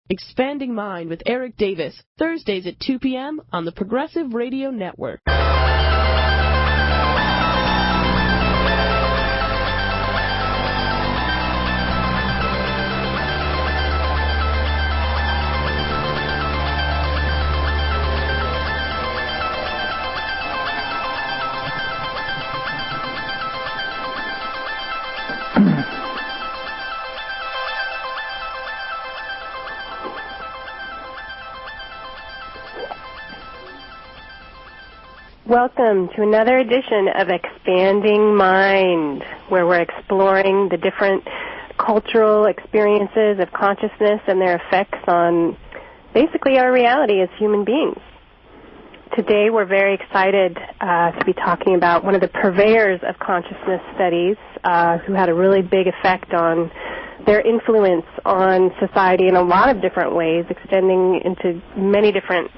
Expanding Mind with Erik Davis, Thursdays at 2 p.m. on the Progressive Radio Network. Welcome to another edition of Expanding Mind, where we're exploring the different cultural experiences of consciousness and their effects on basically our reality as human beings. Today we're very excited to be talking about one of the purveyors of consciousness studies who had a really big effect on their influence on society in a lot of different ways, extending into many different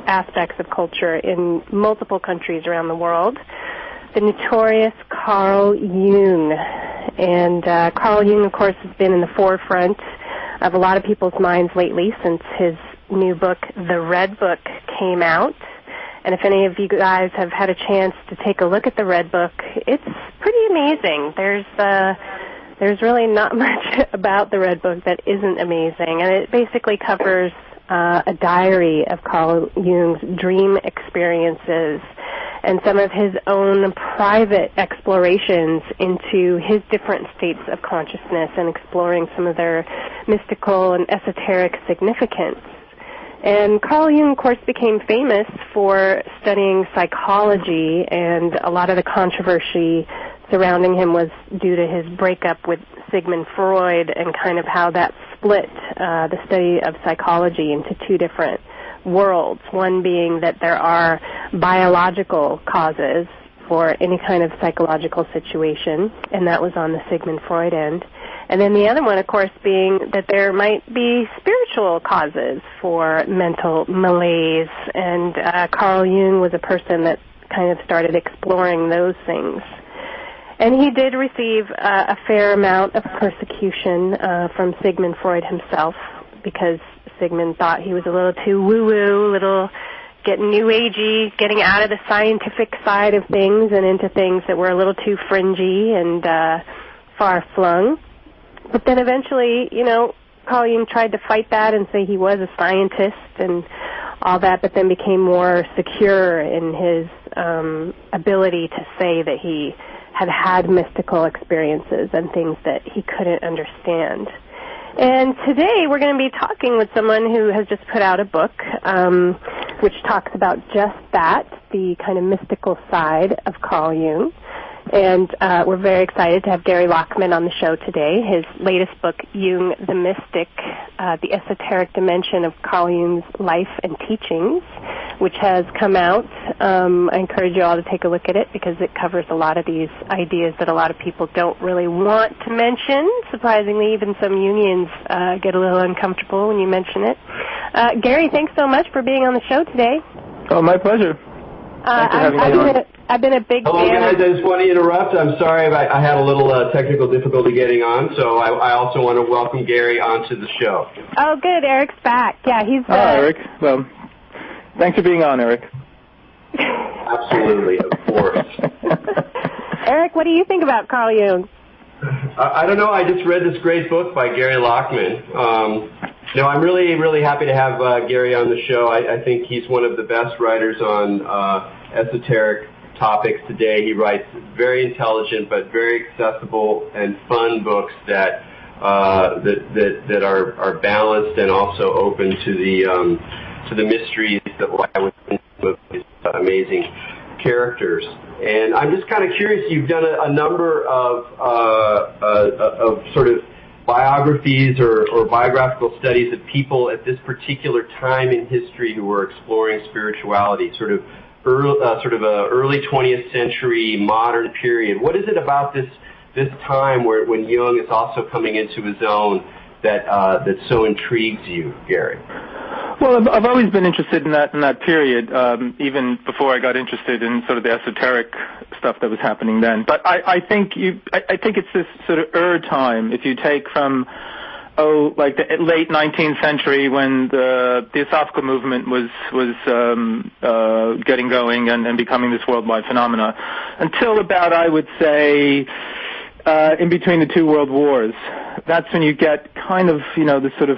aspects of culture in multiple countries around the world, the notorious Carl Jung. And Carl Jung, of course, has been in the forefront of a lot of people's minds lately since his new book, The Red Book, came out. And if any of you guys have had a chance to take a look at the Red Book, it's pretty amazing. There's really not much about the Red Book that isn't amazing, and it basically covers a diary of Carl Jung's dream experiences and some of his own private explorations into his different states of consciousness and exploring some of their mystical and esoteric significance. And Carl Jung, of course, became famous for studying psychology, and a lot of the controversy surrounding him was due to his breakup with Sigmund Freud and kind of how that split the study of psychology into two different worlds, one being that there are biological causes for any kind of psychological situation, and that was on the Sigmund Freud end. And then the other one, of course, being that there might be spiritual causes for mental malaise, and Carl Jung was a person that kind of started exploring those things. And he did receive a fair amount of persecution from Sigmund Freud himself, because Sigmund thought he was a little too woo-woo, a little getting new agey, getting out of the scientific side of things and into things that were a little too fringy and far-flung. But then eventually, Carl Jung tried to fight that and say he was a scientist and all that, but then became more secure in his ability to say that he had mystical experiences and things that he couldn't understand. And today we're going to be talking with someone who has just put out a book which talks about just that, the kind of mystical side of Carl Jung. And we're very excited to have Gary Lachman on the show today. His latest book, Jung The Mystic, The Esoteric Dimension of Carl Jung's Life and Teachings, which has come out. I encourage you all to take a look at it because it covers a lot of these ideas that a lot of people don't really want to mention. Surprisingly, even some Jungians get a little uncomfortable when you mention it. Gary, thanks so much for being on the show today. Oh, my pleasure. I've been a big fan. Hello, guys. I just want to interrupt. I'm sorry I had a little technical difficulty getting on, so I also want to welcome Gary onto the show. Oh, good. Eric's back. Yeah, he's... Hi, Erik. Well, thanks for being on, Erik. Absolutely, of course. Erik, what do you think about Carl Jung? I don't know. I just read this great book by Gary Lachman. I'm really, really happy to have Gary on the show. I think he's one of the best writers on esoteric topics today. He writes very intelligent but very accessible and fun books that are balanced and also open to the mysteries that lie within these amazing characters. And I'm just kind of curious. You've done a number of sort of biographies or biographical studies of people at this particular time in history who were exploring spirituality, sort of a early 20th century modern period. What is it about this time when Jung is also coming into his own that so intrigues you, Gary? Well, I've always been interested in that period, even before I got interested in sort of the esoteric stuff that was happening then. But I think it's this sort of time. If you take from like the late 19th century when the Theosophical movement was getting going and becoming this worldwide phenomena, until about, I would say, in between the two world wars. That's when you get kind of, the sort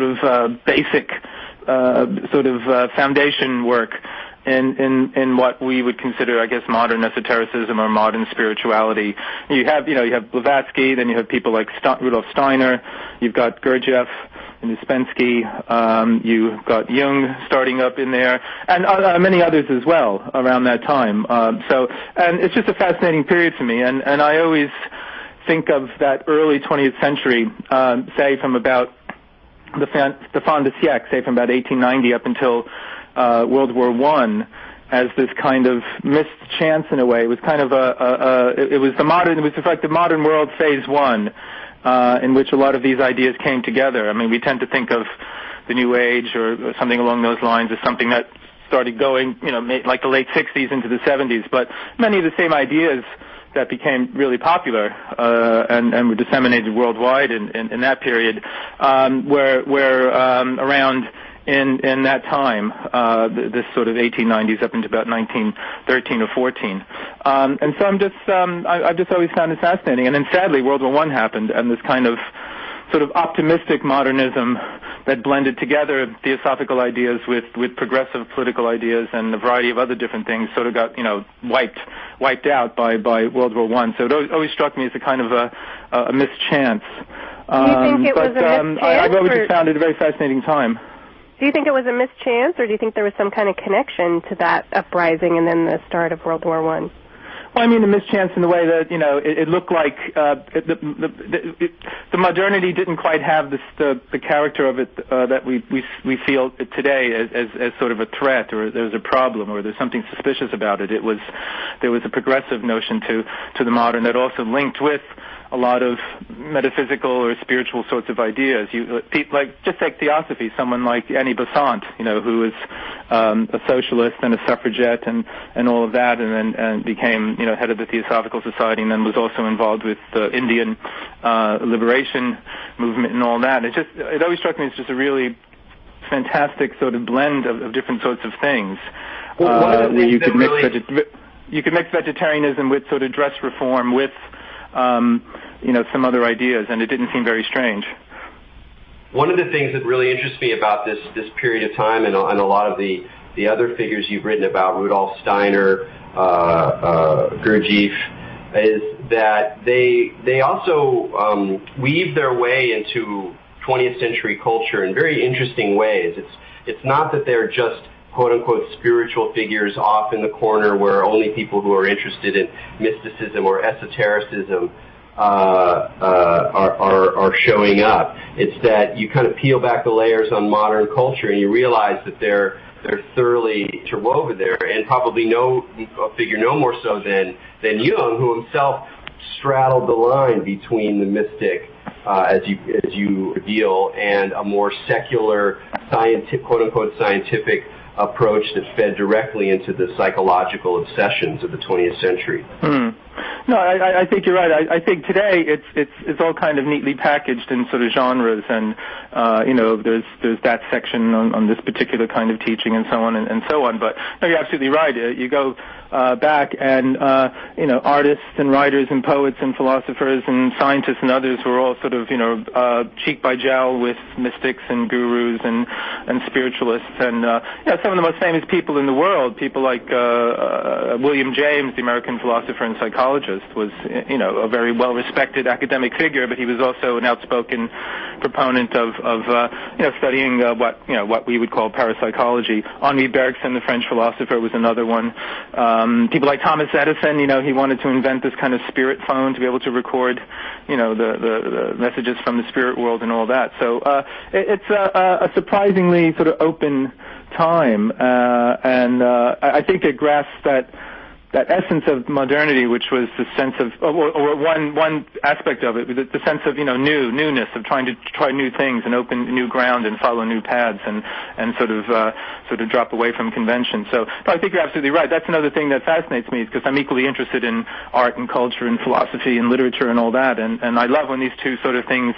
of basic foundation work in what we would consider, I guess, modern esotericism or modern spirituality. You have Blavatsky, then you have people like Rudolf Steiner, you've got Gurdjieff and Uspensky, you've got Jung starting up in there, and many others as well around that time. And it's just a fascinating period for me, and I always think of that early 20th century, say from about the fin de siècle, say from about 1890 up until World War I, as this kind of missed chance in a way. It was kind of it was like the modern world phase one, in which a lot of these ideas came together. I mean, we tend to think of the New Age or something along those lines as something that started going, like the late 60s into the 70s, but many of the same ideas that became really popular and were disseminated worldwide in that period were around in that time, this sort of 1890s up into about 1913 or 14. And so I've just always found it fascinating. And then sadly, World War I happened, and this kind of sort of optimistic modernism that blended together theosophical ideas with progressive political ideas and a variety of other different things sort of got, wiped out by World War I. So it always struck me as a kind of a mischance. Do you think it was a mischance? I've always just found it a very fascinating time. Do you think it was a mischance, or do you think there was some kind of connection to that uprising and then the start of World War I? Well, I mean, a mischance in the way that, it looked like the modernity didn't quite have the character of it that we feel today as sort of a threat, or there's a problem, or there's something suspicious about it. There was a progressive notion to the modern that also linked with a lot of metaphysical or spiritual sorts of ideas. Just take theosophy, someone like Annie Besant, who was a socialist and a suffragette and all of that, and then became head of the Theosophical Society, and then was also involved with the Indian liberation movement and all that. It always struck me as just a really fantastic sort of blend of different sorts of things. Where you could mix vegetarianism with sort of dress reform with some other ideas, and it didn't seem very strange. One of the things that really interests me about this period of time and a lot of the other figures you've written about, Rudolf Steiner, Gurdjieff, is that they also weave their way into 20th century culture in very interesting ways. It's not that they're just quote-unquote spiritual figures off in the corner where only people who are interested in mysticism or esotericism are showing up. It's that you kind of peel back the layers on modern culture and you realize that they're thoroughly interwoven there, and probably a figure no more so than Jung, who himself straddled the line between the mystic, as you reveal, and a more secular, quote-unquote scientific approach that fed directly into the psychological obsessions of the 20th century. No, I think you're right. I think today it's all kind of neatly packaged in sort of genres, and there's that section on this particular kind of teaching and so on and so on. But no, you're absolutely right. You go back and artists and writers and poets and philosophers and scientists and others were all sort of cheek by jowl with mystics and gurus and spiritualists, and some of the most famous people in the world, people like William James, the American philosopher and psychologist, was a very well respected academic figure, but he was also an outspoken proponent of studying what we would call parapsychology. Henri Bergson, the French philosopher, was another one. People like Thomas Edison, he wanted to invent this kind of spirit phone to be able to record, the messages from the spirit world and all that. So it's a surprisingly sort of open time, and I think it grasps that that essence of modernity, which was the sense of, or one aspect of it, the sense of newness, of trying to try new things and open new ground and follow new paths and sort of drop away from convention. So no, I think you're absolutely right. That's another thing that fascinates me, because I'm equally interested in art and culture and philosophy and literature and all that, and I love when these two sort of things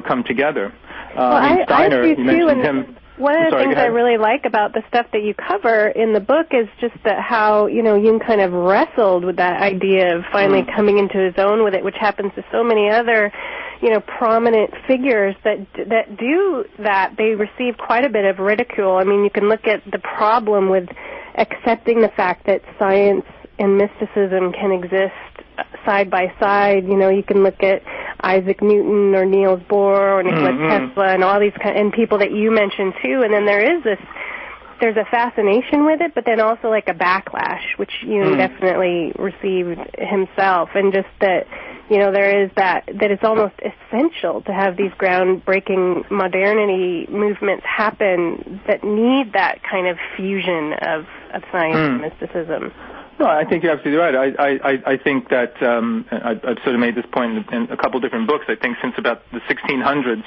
come together. Steiner, you mentioned him. One of the things I really like about the stuff that you cover in the book is just that how, Jung kind of wrestled with that idea of finally coming into his own with it, which happens to so many other, prominent figures that do that. They receive quite a bit of ridicule. I mean, you can look at the problem with accepting the fact that science and mysticism can exist side by side. You can look at Isaac Newton or Niels Bohr or Nikola Tesla and all these and people that you mentioned too. And then there's a fascination with it, but then also like a backlash, which Jung definitely received himself. And just that, there is that it's almost essential to have these groundbreaking modernity movements happen that need that kind of fusion of science and mysticism. No, I think you're absolutely right. I think that I've sort of made this point in a couple different books. I think since about the 1600s,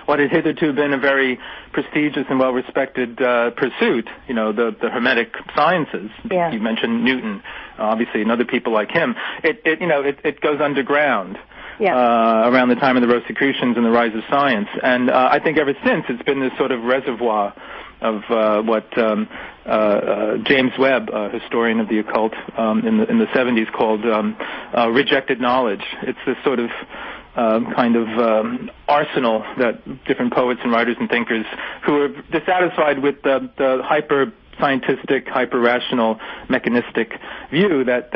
what had hitherto been a very prestigious and well-respected pursuit, the Hermetic sciences. Yeah. You mentioned Newton, obviously, and other people like him. It goes underground. Yeah. Around the time of the Rosicrucians and the rise of science, and I think ever since it's been this sort of reservoir of what James Webb, a historian of the occult in the 70s, called rejected knowledge. It's this sort of kind of arsenal that different poets and writers and thinkers who are dissatisfied with the hyper-scientific, hyper-rational, mechanistic view that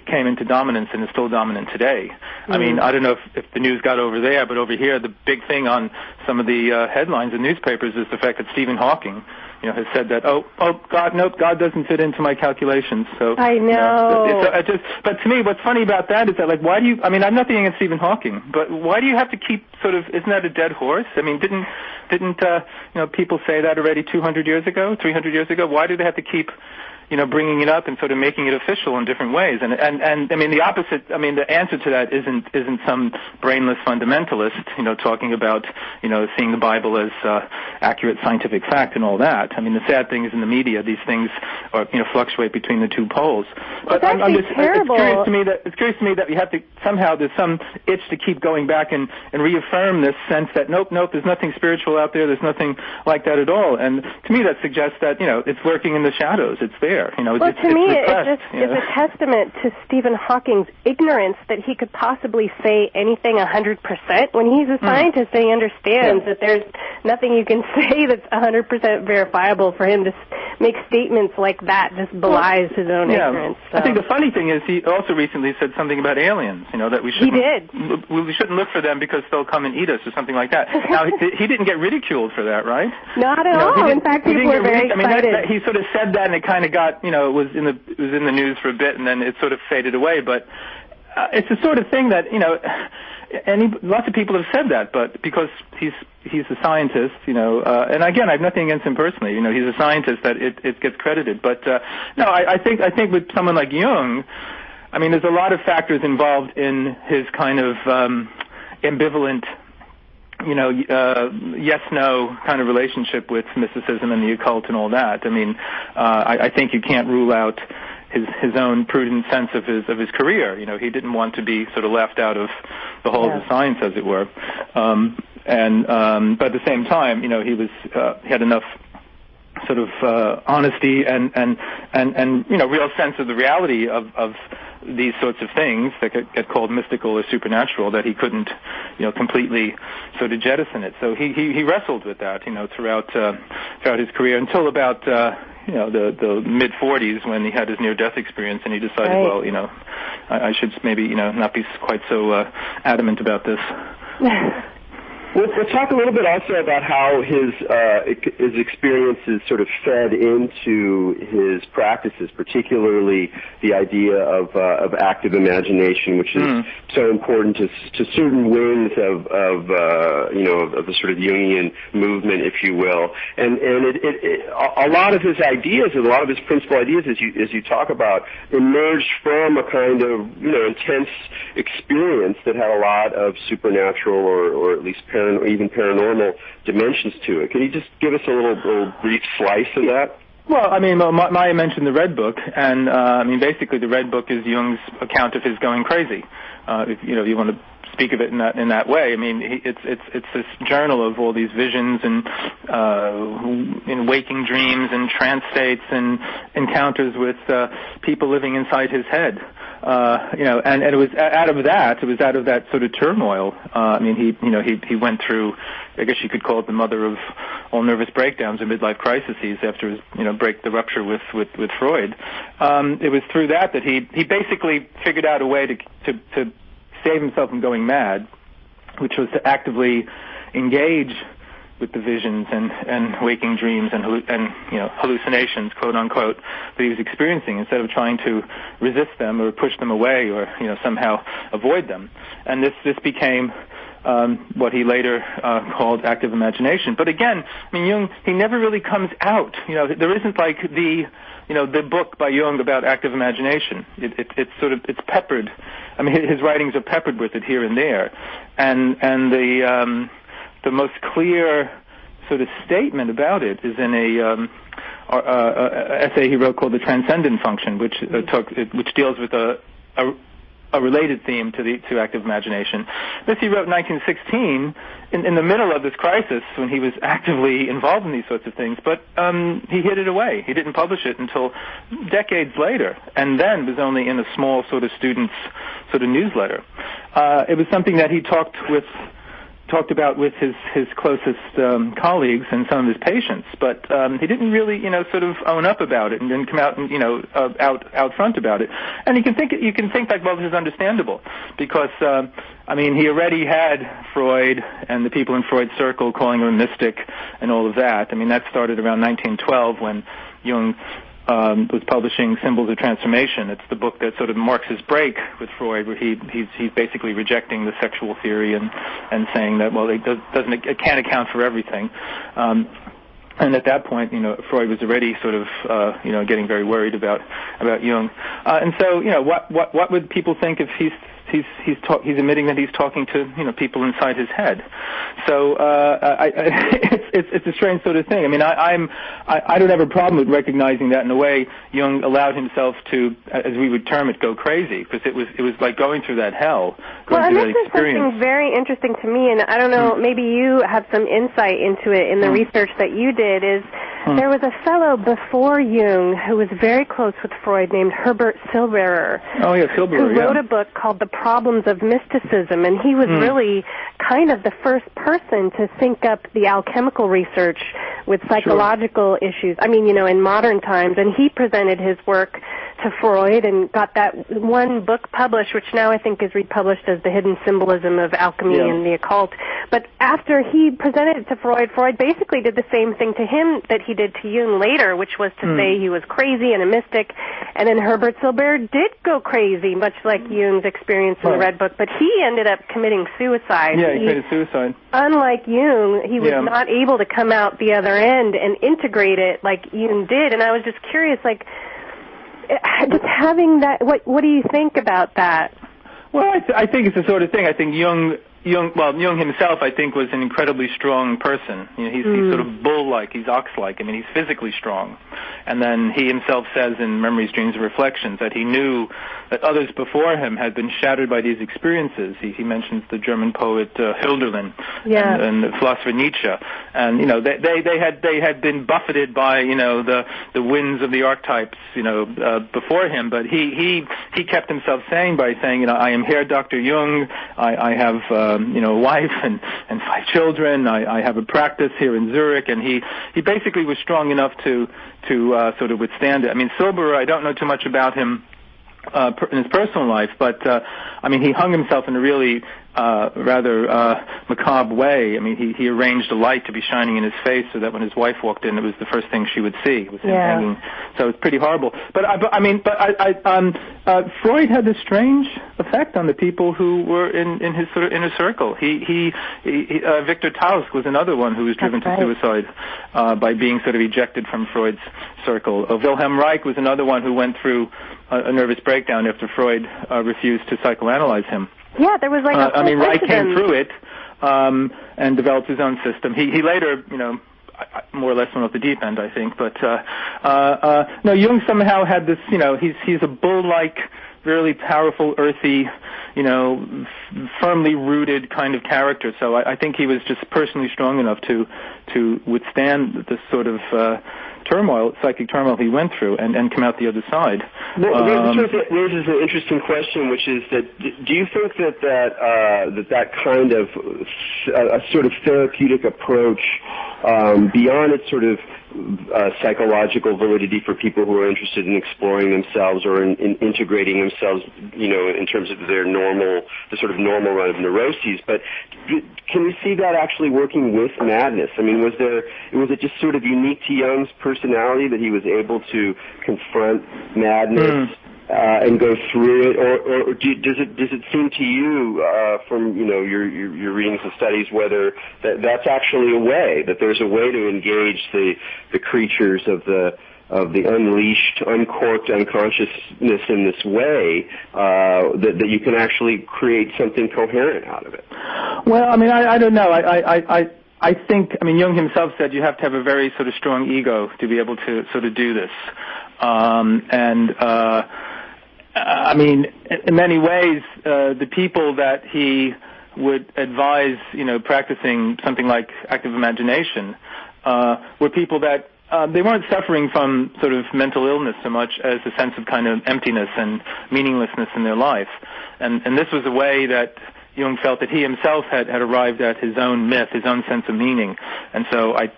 came into dominance and is still dominant today. I mean, I don't know if the news got over there, but over here, the big thing on some of the headlines in newspapers is the fact that Stephen Hawking, has said that, God doesn't fit into my calculations. So I know. But to me, what's funny about that is that, like, why do you? I mean, I'm nothing against Stephen Hawking, but why do you have to keep sort of? Isn't that a dead horse? I mean, didn't people say that already 200 years ago, 300 years ago? Why do they have to keep bringing it up and sort of making it official in different ways? And I mean, the opposite. I mean, the answer to that isn't some brainless fundamentalist, talking about seeing the Bible as accurate scientific fact and all that. I mean, the sad thing is in the media, these things are fluctuate between the two poles. But I'm just terrible. It's curious to me that we have to somehow there's some itch to keep going back and reaffirm this sense that nope, there's nothing spiritual out there. There's nothing like that at all. And to me, that suggests that it's lurking in the shadows. It's there. To me, it just is a testament to Stephen Hawking's ignorance that he could possibly say anything 100%. When he's a scientist, and he understands that there's nothing you can say that's 100% verifiable. For him to make statements like that just belies his own ignorance. So. I think the funny thing is he also recently said something about aliens, that we shouldn't look for them because they'll come and eat us or something like that. Now, he didn't get ridiculed for that, right? Not at all. In fact, people were very excited. He sort of said that, and it kind of got, it was in the news for a bit, and then it sort of faded away. But it's the sort of thing that lots of people have said that, but because he's a scientist, and again, I have nothing against him personally. He's a scientist that it gets credited. But no, I think with someone like Jung, I mean, there's a lot of factors involved in his kind of ambivalent, yes-no kind of relationship with mysticism and the occult and all that. I mean, I think you can't rule out his own prudent sense of his career. He didn't want to be sort of left out of the halls of science, as it were. But at the same time, he had enough sort of honesty and real sense of the reality of these sorts of things that get called mystical or supernatural, that he couldn't completely sort of jettison it. So he wrestled with that throughout his career until about the mid 40s, when he had his near-death experience, and he decided, I should maybe not be quite so adamant about this. We'll talk a little bit also about how his experiences sort of fed into his practices, particularly the idea of active imagination, which is so important to certain wings of the sort of Jungian movement, if you will. And a lot of his ideas, a lot of his principal ideas, as you talk about, emerged from a kind of intense experience that had a lot of supernatural or at least even paranormal dimensions to it. Can you just give us a little brief slice of that? Well, I mean, Maya mentioned the Red Book, and basically the Red Book is Jung's account of his going crazy. If you want to speak of it in that way. I mean, it's this journal of all these visions and in waking dreams and trance states and encounters with people living inside his head. And it was out of that sort of turmoil. He went through, I guess you could call it the mother of all nervous breakdowns and midlife crises after his, the rupture with Freud. It was through that he basically figured out a way to save himself from going mad, which was to actively engage with the visions and waking dreams and hallucinations, quote unquote, that he was experiencing, instead of trying to resist them or push them away or somehow avoid them. And this became what he later called active imagination. But again, I mean, Jung, he never really comes out. There isn't like the book by Jung about active imagination. It's peppered. I mean, his writings are peppered with it here and there, and the most clear sort of statement about it is in a essay he wrote called "The Transcendent Function," which deals with a related theme to active imagination. This he wrote in 1916, in the middle of this crisis, when he was actively involved in these sorts of things, but he hid it away. He didn't publish it until decades later, and then was only in a small sort of student's sort of newsletter. It was something that he talked about with his closest colleagues and some of his patients, but he didn't really, sort of own up about it and didn't come out and, out front about it. And you can think like, well, this is understandable because, he already had Freud and the people in Freud's circle calling him a mystic and all of that. I mean, that started around 1912 when Jung was publishing Symbols of Transformation. It's the book that sort of marks his break with Freud, where he's basically rejecting the sexual theory and saying that, well, it can't account for everything. And at that point, Freud was already sort of, getting very worried about Jung. And so, what would people think if he's admitting that he's talking to people inside his head? So it's a strange sort of thing. I mean, I don't have a problem with recognizing that in a way Jung allowed himself to, as we would term it, go crazy, because it was like going through that hell, going through that experience. Well, and this is something very interesting to me, and I don't know, maybe you have some insight into it in the research that you did. Is there was a fellow before Jung who was very close with Freud named Herbert Silberer. Oh yeah, Silberer, who wrote a book called The Problems of Mysticism, and he was really kind of the first person to sync up the alchemical research with psychological issues. I mean, in modern times, and he presented his work to Freud and got that one book published, which now I think is republished as The Hidden Symbolism of Alchemy and the Occult. But after he presented it to Freud, Freud basically did the same thing to him that he did to Jung later, which was to say he was crazy and a mystic. And then Herbert Silberer did go crazy, much like Jung's experience in the Red Book, but he ended up committing suicide. Yeah, he committed suicide. Unlike Jung, he was not able to come out the other end and integrate it like Jung did. And I was just curious, like, just having that, what do you think about that? Well, I think it's the sort of thing. I think Jung himself, I think, was an incredibly strong person. He's sort of bull-like, he's ox-like. I mean, he's physically strong. And then he himself says in Memories, Dreams, and Reflections that he knew that others before him had been shattered by these experiences. He mentions the German poet Hölderlin and the philosopher Nietzsche. And, they had been buffeted by, the winds of the archetypes, before him. But he kept himself sane by saying, I am here, Dr. Jung. I have a wife and 5 children. I have a practice here in Zurich, and he basically was strong enough to sort of withstand it. I mean, Silberer, I don't know too much about him in his personal life, but he hung himself in a really rather macabre way. I mean, he arranged a light to be shining in his face so that when his wife walked in, it was the first thing she would see was him hanging. So it's pretty horrible. But Freud had this strange effect on the people who were in his sort of inner circle. Victor Tausk was another one who was driven to suicide by being sort of ejected from Freud's circle. Wilhelm Reich was another one who went through a nervous breakdown after Freud refused to psychoanalyze him. Yeah, there was like a Reich came through it and developed his own system. He later, more or less went off the deep end, I think. But no, Jung somehow had this. He's a bull-like, really powerful, earthy, firmly rooted kind of character. So I think he was just personally strong enough to withstand this sort of psychic turmoil he went through, and come out the other side. This raises an interesting question, which is that do you think that kind of a sort of therapeutic approach, beyond its sort of psychological validity for people who are interested in exploring themselves or in integrating themselves, in terms of the sort of normal run of neuroses, but can we see that actually working with madness? I mean, was it just sort of unique to Jung's personality that he was able to confront madness and go through it, or does it seem to you from your readings and studies whether that's actually a way, that there's a way to engage the creatures of the unleashed, uncorked unconsciousness in this way, that you can actually create something coherent out of it? Well, I mean, I don't know. I think, Jung himself said you have to have a very sort of strong ego to be able to sort of do this. In many ways, the people that he would advise, practicing something like active imagination, were people that they weren't suffering from sort of mental illness so much as a sense of kind of emptiness and meaninglessness in their life. And this was a way that Jung felt that he himself had arrived at his own myth, his own sense of meaning. And so I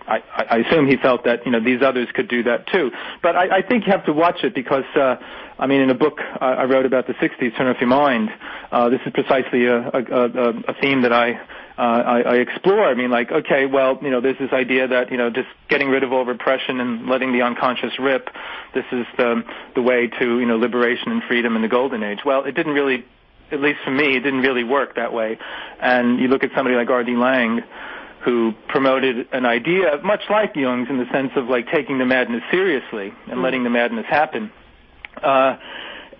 assume he felt that, these others could do that too. But I think you have to watch it because, in a book I wrote about the 60s, Turn Off Your Mind, this is precisely a theme that I explore. There's this idea that, just getting rid of all repression and letting the unconscious rip, this is the way to, liberation and freedom in the golden age. Well, it didn't really, at least for me, it didn't really work that way. And you look at somebody like R.D. Laing, who promoted an idea much like Jung's in the sense of like taking the madness seriously and letting the madness happen.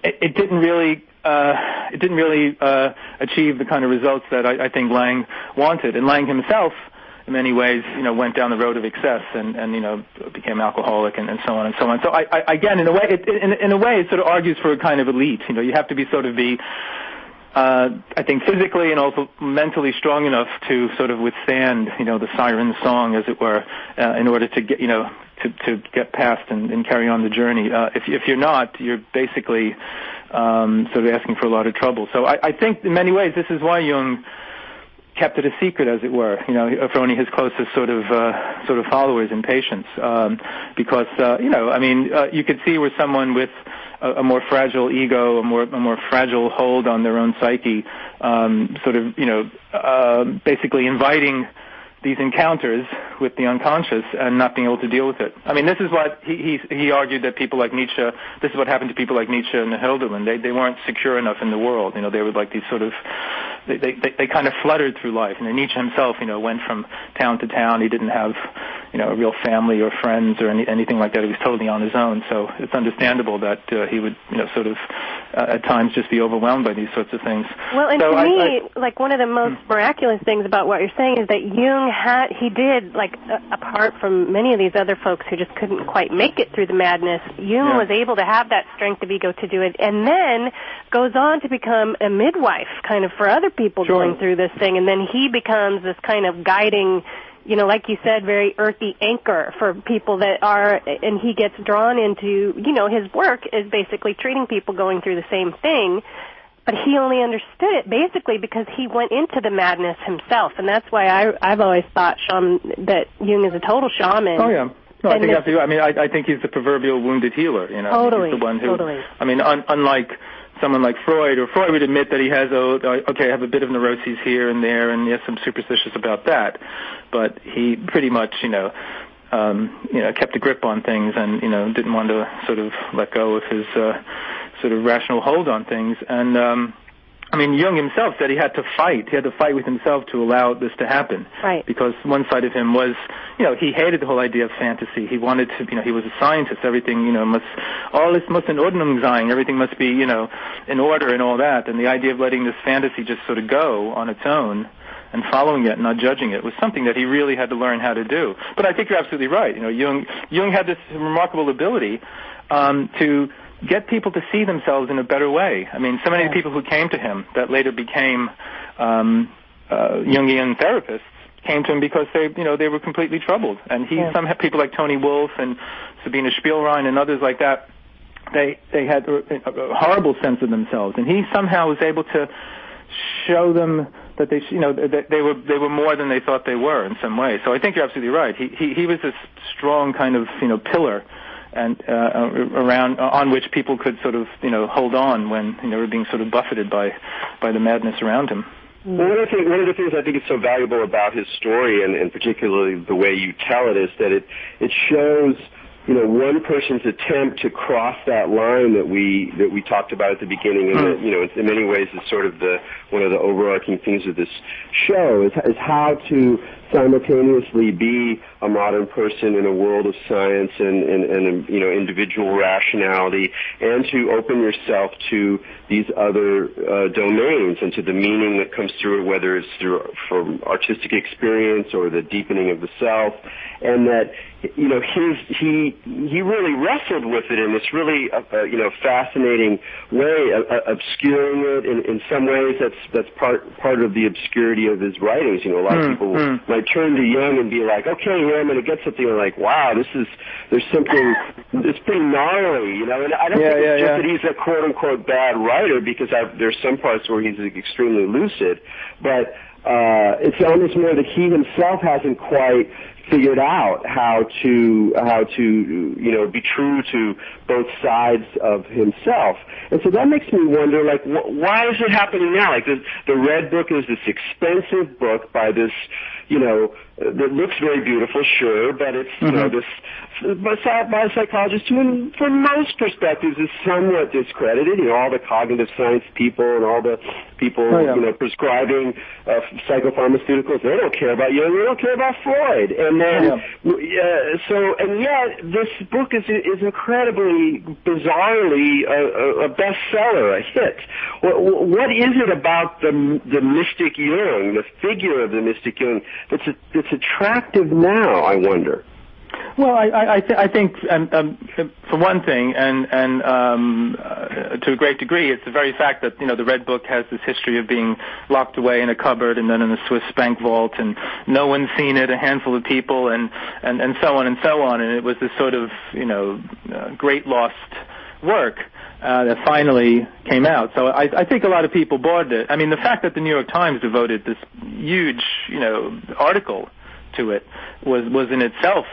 It didn't really achieve the kind of results that I think Laing wanted. And Laing himself, in many ways, went down the road of excess and became alcoholic and so on and so on. So again, in a way, it sort of argues for a kind of elite. You have to be sort of I think physically and also mentally strong enough to sort of withstand, the siren song, as it were, in order to get, to get past and carry on the journey. If you're not, you're basically sort of asking for a lot of trouble. So I think in many ways this is why Jung kept it a secret, as it were, for only his closest sort of followers and patients, because you could see where someone with a more fragile ego, a more fragile hold on their own psyche, basically inviting these encounters with the unconscious and not being able to deal with it. This is what he argued that people like Nietzsche, this is what happened to people like Nietzsche and Hölderlin. They weren't secure enough in the world. They were like these sort of, they kind of fluttered through life. Nietzsche himself, went from town to town. He didn't have, a real family or friends or anything like that. He was totally on his own. So it's understandable that he would, sort of, at times just be overwhelmed by these sorts of things. Well, and so to me, like one of the most miraculous things about what you're saying is that Jung he did, apart from many of these other folks who just couldn't quite make it through the madness, Jung was able to have that strength of ego to do it, and then goes on to become a midwife kind of for other people going through this thing, and then he becomes this kind of guiding, like you said, very earthy anchor for people that are, and he gets drawn into, his work is basically treating people going through the same thing. But he only understood it basically because he went into the madness himself, and that's why I've always thought that Jung is a total shaman. Oh yeah, no, I think absolutely. I think he's the proverbial wounded healer. Totally, he's the one who. Totally. Unlike someone like Freud, or Freud would admit that he has, I have a bit of neuroses here and there, and yes, I'm superstitious about that, but he pretty much, kept a grip on things and, didn't want to sort of let go of his sort of rational hold on things. And, Jung himself said he had to fight. He had to fight with himself to allow this to happen. Right. Because one side of him was, he hated the whole idea of fantasy. He wanted to, he was a scientist. Everything, all this must in ordnung sein. Everything must be, in order and all that. And the idea of letting this fantasy just sort of go on its own and following it and not judging it was something that he really had to learn how to do. But I think you're absolutely right. Jung had this remarkable ability to get people to see themselves in a better way. So many people who came to him that later became Jungian therapists came to him because they were completely troubled. And some people like Tony Wolff and Sabina Spielrein and others like that, they had a horrible sense of themselves, and he somehow was able to show them that that they were more than they thought they were in some way. So I think you're absolutely right. He was this strong kind of pillar and around on which people could sort of hold on when they were being sort of buffeted by the madness around him. Well, one of the things I think is so valuable about his story, and particularly the way you tell it, is that it shows one person's attempt to cross that line that we talked about at the beginning, and that, in many ways is sort of one of the overarching themes of this show is how to simultaneously be a modern person in a world of science and individual rationality, and to open yourself to these other domains and to the meaning that comes through it, whether it's from artistic experience or the deepening of the self, and that he really wrestled with it in this really fascinating way, obscuring it in some ways. That's part of the obscurity of his writings. A lot of people might turn to Jung and be like, okay, here I'm going to get something, and like, wow, there's something, it's pretty gnarly, and I don't think it's just that he's a quote unquote bad writer, because there's some parts where he's extremely lucid, but it's almost more that he himself hasn't quite figured out how to be true to both sides of himself. And so that makes me wonder, like, why is it happening now? Like, the Red Book is this expensive book by this, that looks very beautiful, sure, but it's, this by a psychologist who, from most perspectives, is somewhat discredited. All the cognitive science people and all the people, prescribing psychopharmaceuticals, they don't care about Jung, they don't care about Freud. And then, and yet, this book is incredibly, bizarrely a bestseller, a hit. What is it about the mystic Jung, the figure of the mystic Jung, that's attractive now, I wonder? Well, I think, for one thing, and to a great degree, it's the very fact that the Red Book has this history of being locked away in a cupboard and then in a Swiss bank vault, and no one's seen it, a handful of people, and so on and so on, and it was this sort of great lost work that finally came out. So I think a lot of people bought it. The fact that the New York Times devoted this huge article to it was in itself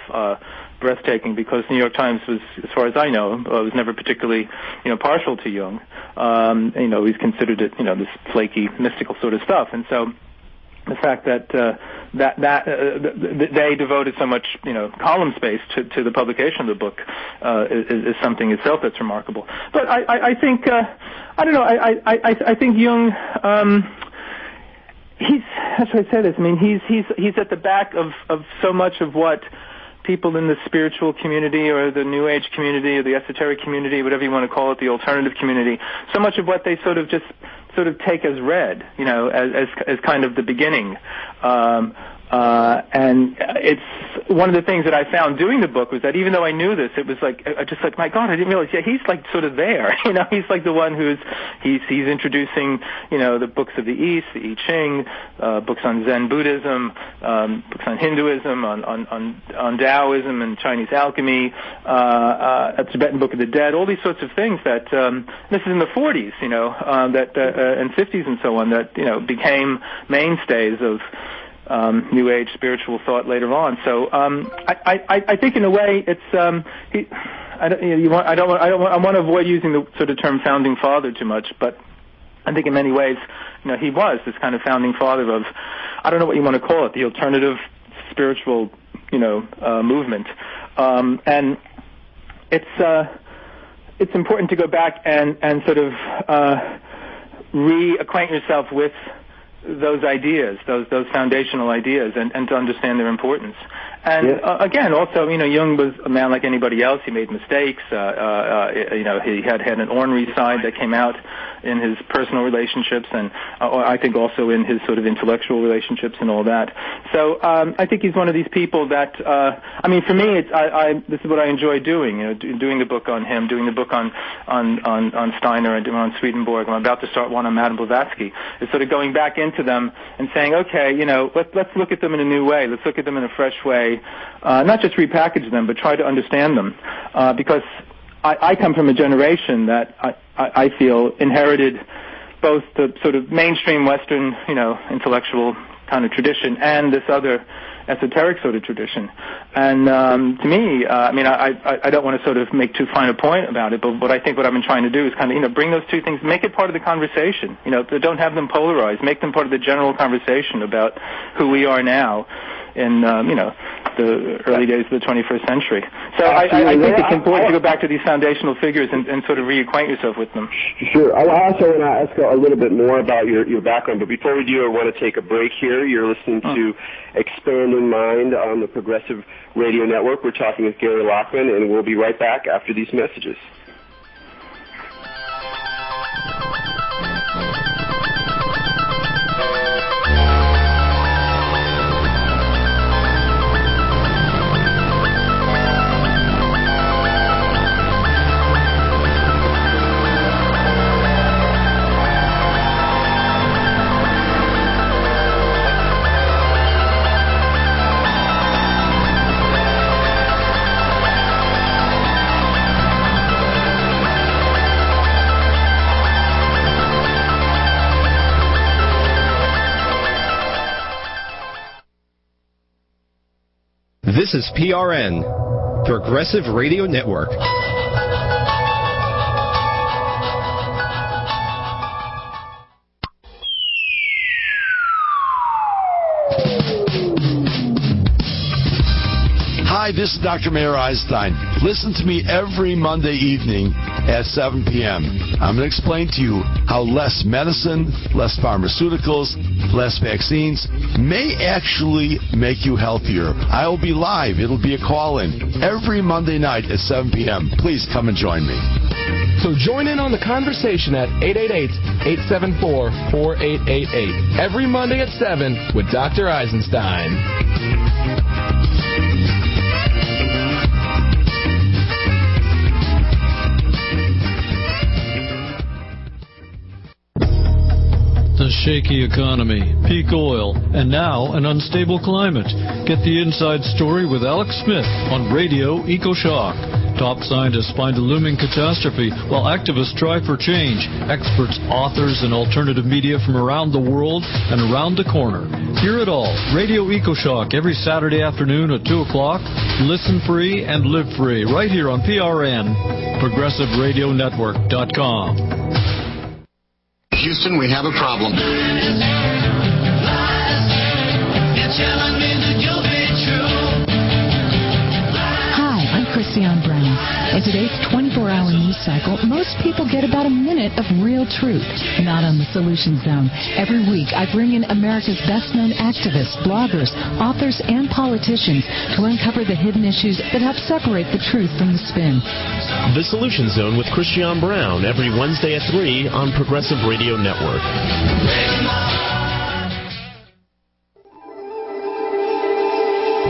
breathtaking, because the New York Times was, as far as I know, was never particularly partial to Jung. He's considered it this flaky, mystical sort of stuff, and so the fact that they devoted so much column space to the publication of the book is something itself that's remarkable. But I think I don't know. I think Jung. How should I say this? He's at the back of so much of what people in the spiritual community or the New Age community or the esoteric community, whatever you want to call it, the alternative community, so much of what they sort of take as read, as kind of the beginning. And it's one of the things that I found doing the book was that even though I knew this, it was like, just like, my God, I didn't realize, he's like sort of there, he's like the one he's introducing, the books of the East, the I Ching, books on Zen Buddhism, books on Hinduism, on Taoism and Chinese alchemy, a Tibetan Book of the Dead, all these sorts of things that, this is in the 40s, and 50s and so on, that, became mainstays of, New Age spiritual thought later on. So I think in a way it's want to avoid using the sort of term founding father too much, but I think in many ways, he was this kind of founding father of, I don't know what you want to call it, the alternative spiritual, movement. And it's important to go back and sort of reacquaint yourself with those ideas, those foundational ideas, and to understand their importance. And again, also, Jung was a man like anybody else. He made mistakes. He had an ornery side that came out in his personal relationships, and I think also in his sort of intellectual relationships and all that. So I think he's one of these people that, for me, this is what I enjoy doing. Doing the book on him, doing the book on Steiner, and on Swedenborg. I'm about to start one on Madame Blavatsky. It's sort of going back into them and saying, okay, let's look at them in a new way. Let's look at them in a fresh way. Not just repackage them, but try to understand them. Because I come from a generation that I feel inherited both the sort of mainstream Western, intellectual kind of tradition and this other esoteric sort of tradition. And to me, I don't want to sort of make too fine a point about it, but what I think what I've been trying to do is kind of, bring those two things, make it part of the conversation. Don't have them polarized. Make them part of the general conversation about who we are now in, the early days of the 21st century. So I think it's important to go back to these foundational figures and sort of reacquaint yourself with them. Sure. I also want to ask a little bit more about your background, but before we do, I want to take a break here. You're listening to Expanding Mind on the Progressive Radio Network. We're talking with Gary Lachman, and we'll be right back after these messages. This is PRN, Progressive Radio Network. Hi, this is Dr. Mayer Einstein. Listen to me every Monday evening at 7 p.m. I'm going to explain to you how less medicine, less pharmaceuticals, less vaccines may actually make you healthier. I'll be live. It'll be a call-in every Monday night at 7 p.m. Please come and join me. So join in on the conversation at 888-874-4888 every Monday at 7 with Dr. Eisenstein. The shaky economy, peak oil, and now an unstable climate. Get the inside story with Alex Smith on Radio EcoShock. Top scientists find a looming catastrophe while activists try for change. Experts, authors, and alternative media from around the world and around the corner. Hear it all. Radio EcoShock every Saturday afternoon at 2 o'clock. Listen free and live free right here on PRN, ProgressiveRadioNetwork.com. Houston, we have a problem. Hi, I'm Christiane Brown. In today's 24-hour news cycle, most people get about a minute of real truth. Not on the Solution Zone. Every week, I bring in America's best-known activists, bloggers, authors, and politicians to uncover the hidden issues that help separate the truth from the spin. The Solution Zone with Christiane Brown every Wednesday at 3 on Progressive Radio Network.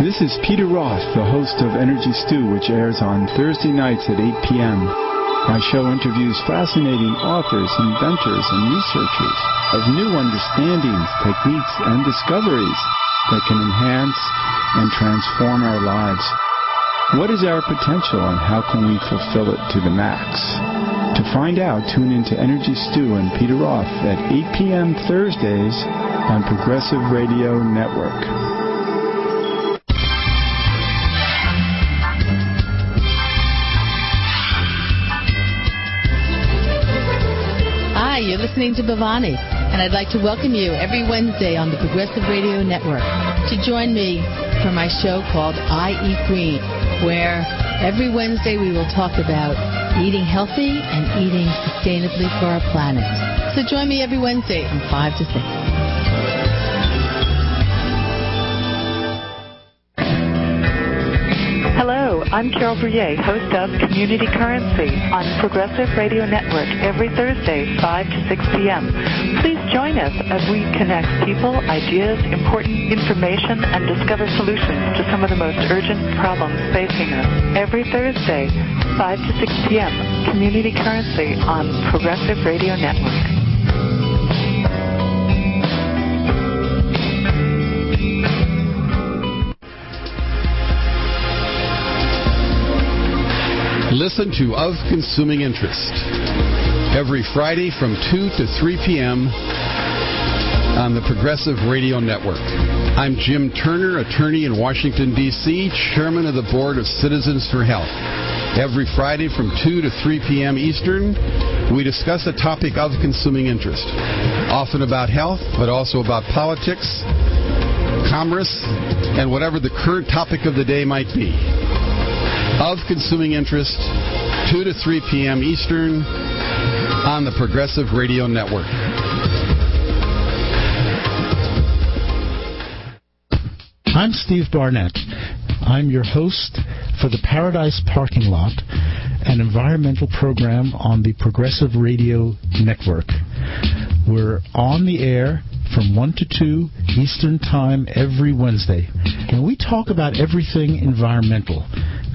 This is Peter Roth, the host of Energy Stew, which airs on Thursday nights at 8 p.m. My show interviews fascinating authors, inventors, and researchers of new understandings, techniques, and discoveries that can enhance and transform our lives. What is our potential and how can we fulfill it to the max? To find out, tune into Energy Stew and Peter Roth at 8 p.m. Thursdays on Progressive Radio Network. listening to Bhavani, and I'd like to welcome you every Wednesday on the Progressive Radio Network to join me for my show called I Eat Green, where every Wednesday we will talk about eating healthy and eating sustainably for our planet. So join me every Wednesday from 5 to 6. Hello, I'm Carol Brouillet, host of Community Currency on Progressive Radio Network every Thursday, 5 to 6 p.m. Please join us as we connect people, ideas, important information, and discover solutions to some of the most urgent problems facing us. Every Thursday, 5 to 6 p.m., Community Currency on Progressive Radio Network. Listen to Of Consuming Interest every Friday from 2 to 3 p.m. on the Progressive Radio Network. I'm Jim Turner, attorney in Washington, D.C., chairman of the Board of Citizens for Health. Every Friday from 2 to 3 p.m. Eastern, we discuss a topic of consuming interest, often about health, but also about politics, commerce, and whatever the current topic of the day might be. Of Consuming Interest, 2 to 3 p.m. Eastern on the Progressive Radio Network. I'm Steve Barnett. I'm your host for the Paradise Parking Lot, an environmental program on the Progressive Radio Network. We're on the air from 1 to 2 Eastern Time every Wednesday, and we talk about everything environmental.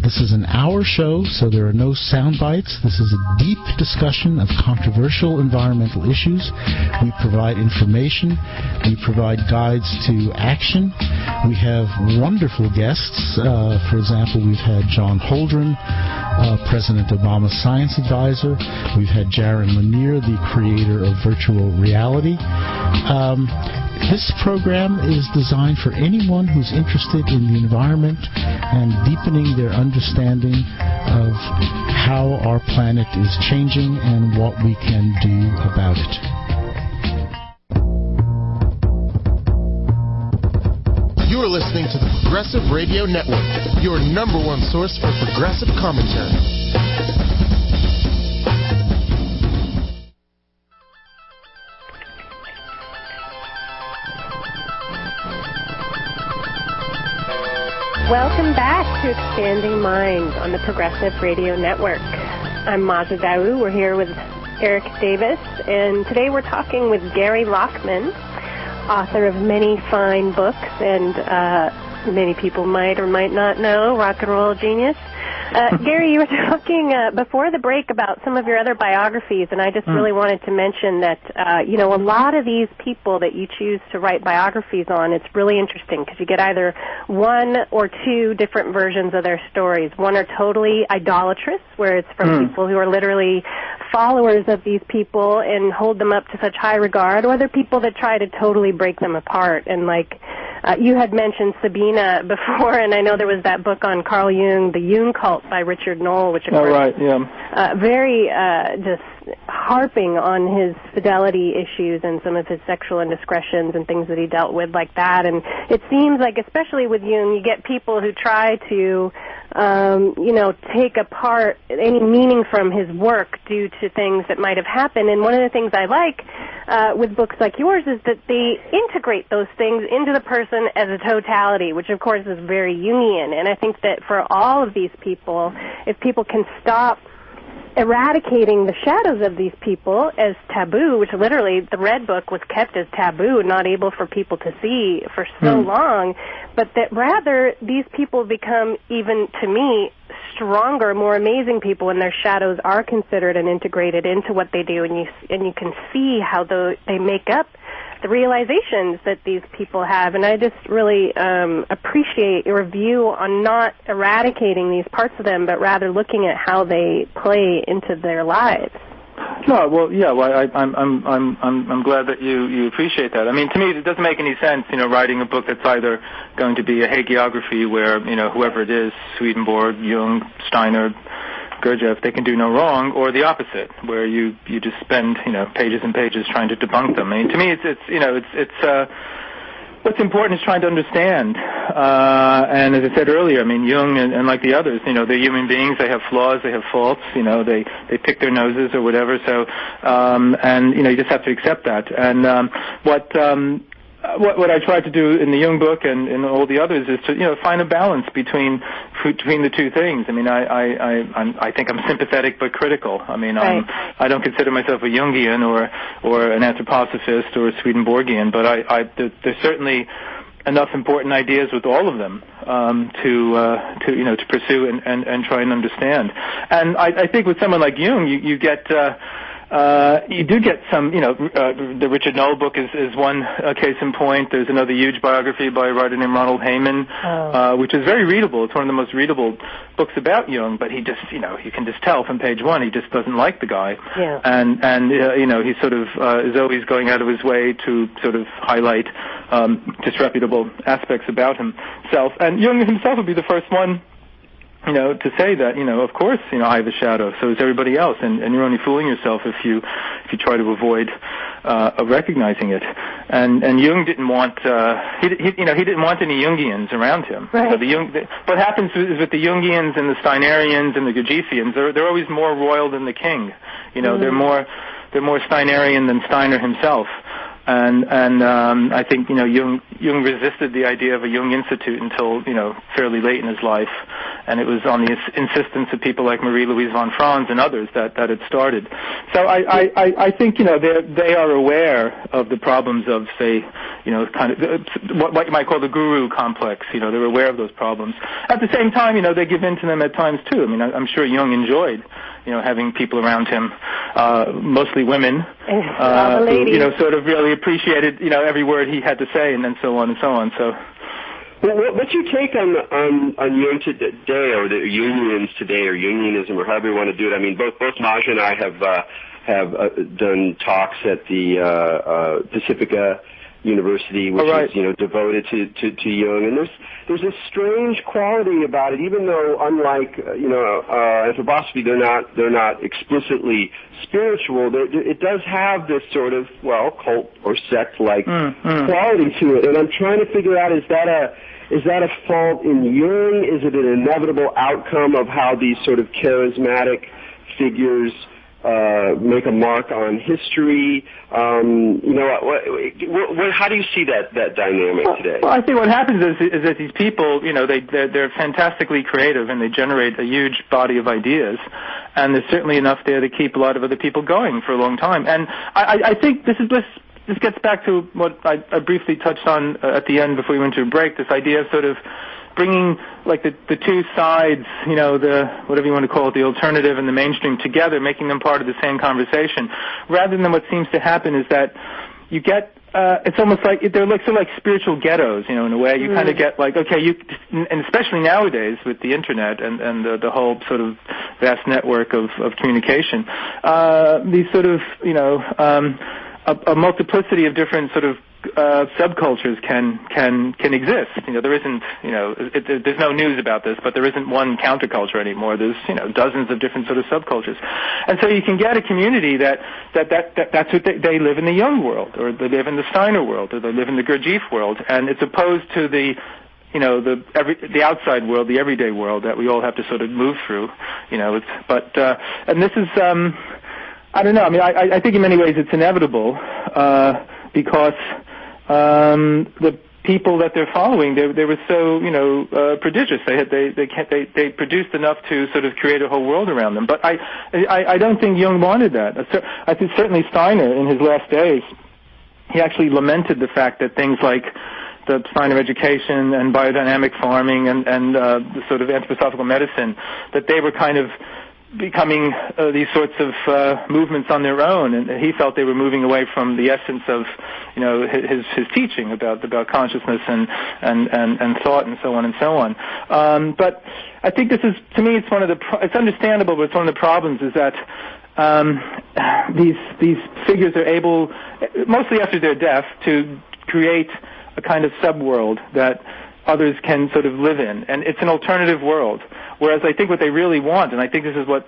This is an hour show, so there are no sound bites. This is a deep discussion of controversial environmental issues. We provide information. We provide guides to action. We have wonderful guests. For example, we've had John Holdren, President Obama's science advisor. We've had Jaron Lanier, the creator of virtual reality. This program is designed for anyone who's interested in the environment and deepening their understanding of how our planet is changing and what we can do about it. You're listening to the Progressive Radio Network, your number one source for progressive commentary. Welcome back to Expanding Minds on the Progressive Radio Network. I'm Maja Daou. We're here with Erik Davis, and today we're talking with Gary Lachman, author of many fine books, and many people might or might not know, rock and roll genius. Gary, you were talking before the break about some of your other biographies, and I just really wanted to mention that, a lot of these people that you choose to write biographies on, it's really interesting because you get either one or two different versions of their stories. One are totally idolatrous, where it's from people who are literally followers of these people and hold them up to such high regard, or they're people that try to totally break them apart. And you had mentioned Sabina before, and I know there was that book on Carl Jung, The Jung Cult by Richard Knoll, which of course very just harping on his fidelity issues and some of his sexual indiscretions and things that he dealt with like that. And it seems like, especially with Jung, you get people who try to take apart any meaning from his work due to things that might have happened. And one of the things I like with books like yours is that they integrate those things into the person as a totality, which of course is very Jungian. And I think that for all of these people, if people can stop eradicating the shadows of these people as taboo, which literally the Red Book was kept as taboo, not able for people to see for so long, but that rather these people become, even to me, stronger, more amazing people when their shadows are considered and integrated into what they do, and you can see how they make up the realizations that these people have. And I just really appreciate your view on not eradicating these parts of them, but rather looking at how they play into their lives. No, well, yeah, well, I'm glad that you appreciate that. I mean, to me, it doesn't make any sense, writing a book that's either going to be a hagiography where, whoever it is, Swedenborg, Jung, Steiner, Gurdjieff, they can do no wrong, or the opposite, where you just spend pages and pages trying to debunk them. I mean, to me, it's what's important is trying to understand. And as I said earlier, I mean, Jung and like the others, they're human beings. They have flaws. They have faults. They pick their noses or whatever. So, and you just have to accept that. And what I tried to do in the Jung book and in all the others is to find a balance between the two things. I mean, I think I'm sympathetic but critical. I mean, right. I don't consider myself a Jungian or an anthroposophist or a Swedenborgian, but there's certainly enough important ideas with all of them to pursue and try and understand. And I think with someone like Jung, you get. You do get some, the Richard Knoll book is one case in point. There's another huge biography by a writer named Ronald Hayman, which is very readable. It's one of the most readable books about Jung, but he just, you can just tell from page one, he just doesn't like the guy. Yeah. And he sort of is always going out of his way to sort of highlight disreputable aspects about himself. And Jung himself would be the first one to say that, of course, I have a shadow, so is everybody else, and you're only fooling yourself if you try to avoid recognizing it. And Jung didn't want he didn't want any Jungians around him. Right. So what happens is with the Jungians and the Steinerians and the Gurdjieffians, they're always more royal than the king. They're more Steinerian than Steiner himself. And I think Jung resisted the idea of a Jung Institute until fairly late in his life, and it was on the insistence of people like Marie-Louise von Franz and others that it started. So I think they are aware of the problems of, say, kind of what you might call the guru complex. They're aware of those problems. At the same time, they give in to them at times too. I mean, I'm sure Jung enjoyed having people around him, mostly women, sort of really appreciated, every word he had to say, and then so on and so on. So, what's your take on Jung today, or the Jungians today, or Jungianism, or however you want to do it? I mean, both Maja and I have done talks at the Pacifica University, which is devoted to Jung, and there's a strange quality about it. Even though, unlike anthroposophy, they're not explicitly spiritual. It does have this sort of cult or sect like quality to it. And I'm trying to figure out, is that a fault in Jung? Is it an inevitable outcome of how these sort of charismatic figures make a mark on history? How do you see that dynamic today? Well, I think what happens is that these people, they're fantastically creative, and they generate a huge body of ideas, and there's certainly enough there to keep a lot of other people going for a long time. And I think this gets back to what I briefly touched on at the end before we went to a break, this idea of sort of bringing like the two sides, the whatever you want to call it, the alternative and the mainstream together, making them part of the same conversation, rather than what seems to happen is that you get it's almost like they're like sort of like spiritual ghettos, in a way. You kind of get like, okay, and especially nowadays with the internet and the whole sort of vast network of communication, these sort of a multiplicity of different sort of subcultures can exist. There isn't, there's no news about this, but there isn't one counterculture anymore. There's, dozens of different sort of subcultures. And so you can get a community that's what they live in the Jung world, or they live in the Steiner world, or they live in the Gurdjieff world, and it's opposed to the outside world, the everyday world that we all have to sort of move through, and this is, I don't know, I mean, I think in many ways it's inevitable, because the people that they're following, they were so prodigious. They produced enough to sort of create a whole world around them. But I don't think Jung wanted that. I think certainly Steiner in his last days, he actually lamented the fact that things like the Steiner education and biodynamic farming and the sort of anthroposophical medicine, that they were kind of becoming these sorts of movements on their own, and he felt they were moving away from the essence of his teaching about consciousness and thought and so on and so on. But I think this is, to me, it's understandable, but it's one of the problems is that these figures are able, mostly after they're deaf, to create a kind of subworld that others can sort of live in, and it's an alternative world. Whereas I think what they really want, and I think this is what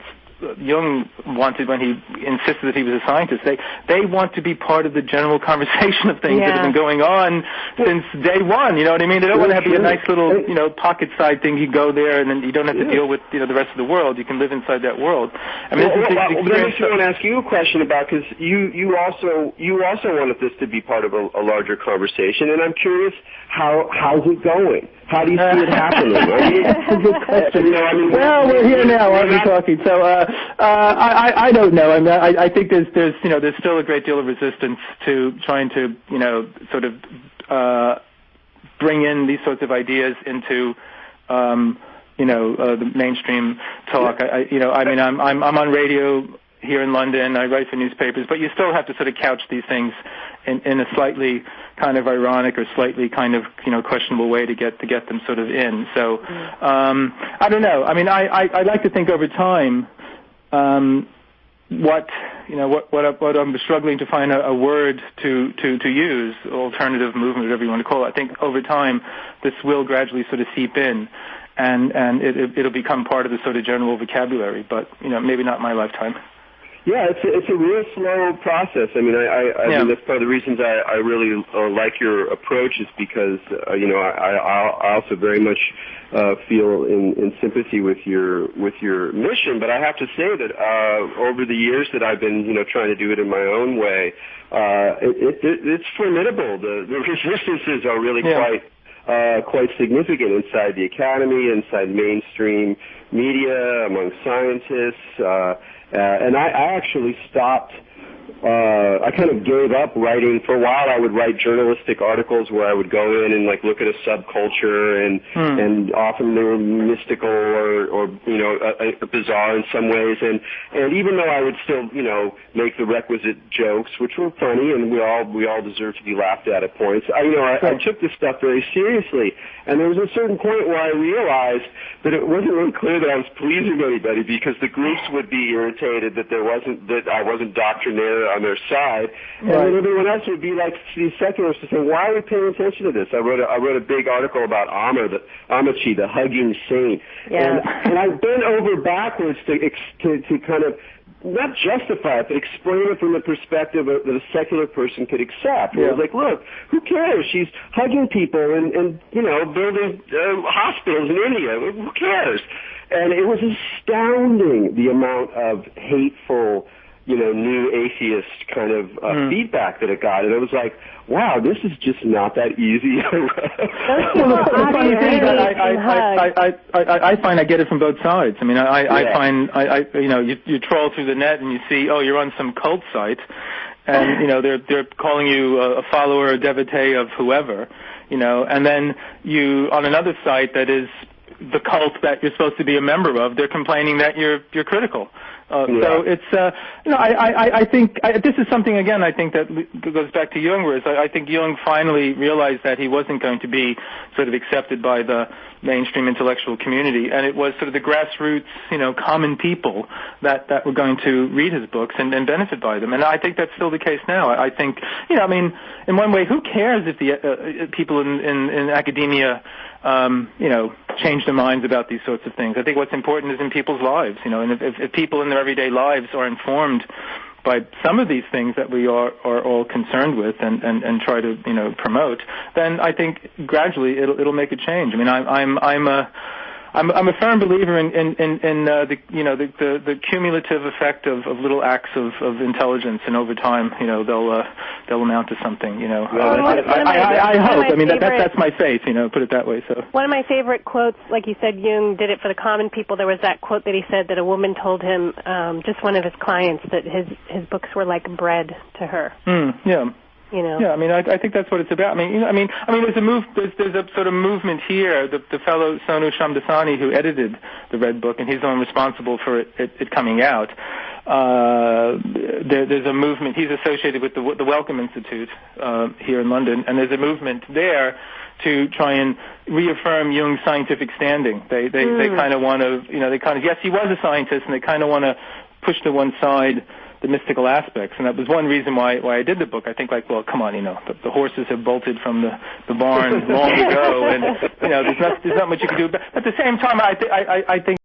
Jung wanted when he insisted that he was a scientist, they want to be part of the general conversation of things that have been going on since day one. You know what I mean? They don't want to be a nice little, pocket side thing. You go there and then you don't have to deal with, the rest of the world. You can live inside that world. I mean, that makes me want to ask you a question about, because you also wanted this to be part of a larger conversation, and I'm curious, how's it going? How do you see it happening? That's a good question. Well, we're here now, aren't we, talking? So I don't know. I mean, I think there's still a great deal of resistance to trying to sort of bring in these sorts of ideas into the mainstream talk. I'm on radio here in London. I write for newspapers, but you still have to sort of couch these things in a slightly kind of ironic or slightly kind of questionable way to get them sort of in. So I don't know. I mean, I like to think over time what I'm struggling to find a word to use, alternative movement, whatever you want to call it. I think over time this will gradually sort of seep in, and it'll become part of the sort of general vocabulary. But maybe not in my lifetime. Yeah, it's a real slow process. I mean, I mean, that's part of the reasons I really like your approach, is because I also very much feel in sympathy with your mission. But I have to say that over the years that I've been trying to do it in my own way, it's formidable. The resistances are really quite significant inside the academy, inside mainstream media, among scientists. And I actually stopped, I kind of gave up writing. For a while I would write journalistic articles where I would go in and look at a subculture, and often they were mystical or bizarre in some ways, and even though I would still make the requisite jokes, which were funny, and we all deserve to be laughed at points, I took this stuff very seriously, and there was a certain point where I realized that it wasn't really clear that I was pleasing anybody, because the groups would be irritated that I wasn't doctrinaire on their side, and then everyone else would be like these secularists saying, "Why are we paying attention to this?" I wrote a big article about Amachi, the hugging saint, and I bent over backwards to kind of not justify it, but explain it from the perspective that a secular person could accept. Yeah. I was like, look, who cares? She's hugging people and building hospitals in India. Who cares? And it was astounding, the amount of hateful, new atheist kind of feedback that it got. And it was like, wow, this is just not that easy. Well, the funny thing is I find I get it from both sides. I mean, I find you troll through the net and you see, oh, you're on some cult site, and they're calling you a follower, a devotee of whoever, and then you on another site that is the cult that you're supposed to be a member of, they're complaining that you're critical. So it's, I think this is something, again, I think that goes back to Jung, whereas I think Jung finally realized that he wasn't going to be sort of accepted by the mainstream intellectual community, and it was sort of the grassroots, common people that were going to read his books and benefit by them. And I think that's still the case now. I think, I mean, in one way, who cares if the people in academia change their minds about these sorts of things? I think what's important is in people's lives, and if people in their everyday lives are informed by some of these things that we are all concerned with and try to promote, then I think gradually it'll make a change. I mean, I'm a firm believer in the cumulative effect of little acts of intelligence, and over time, they'll amount to something. I hope. I mean, that's my faith. Put it that way. So one of my favorite quotes, like you said, Jung did it for the common people. There was that quote that he said that a woman told him, just one of his clients, that his books were like bread to her. Yeah, I mean, I think that's what it's about. I mean, there's a sort of movement here. The fellow Sonu Shamdasani, who edited the Red Book, and he's the one responsible for it coming out. There's a movement. He's associated with the Wellcome Institute here in London, and there's a movement there to try and reaffirm Jung's scientific standing. They kind of want to, yes, he was a scientist, and they kind of want to push to one side the the mystical aspects, and that was one reason why I did the book. I think, like, well, come on, the horses have bolted from the barn long ago, and there's not much you can do. But at the same time, I think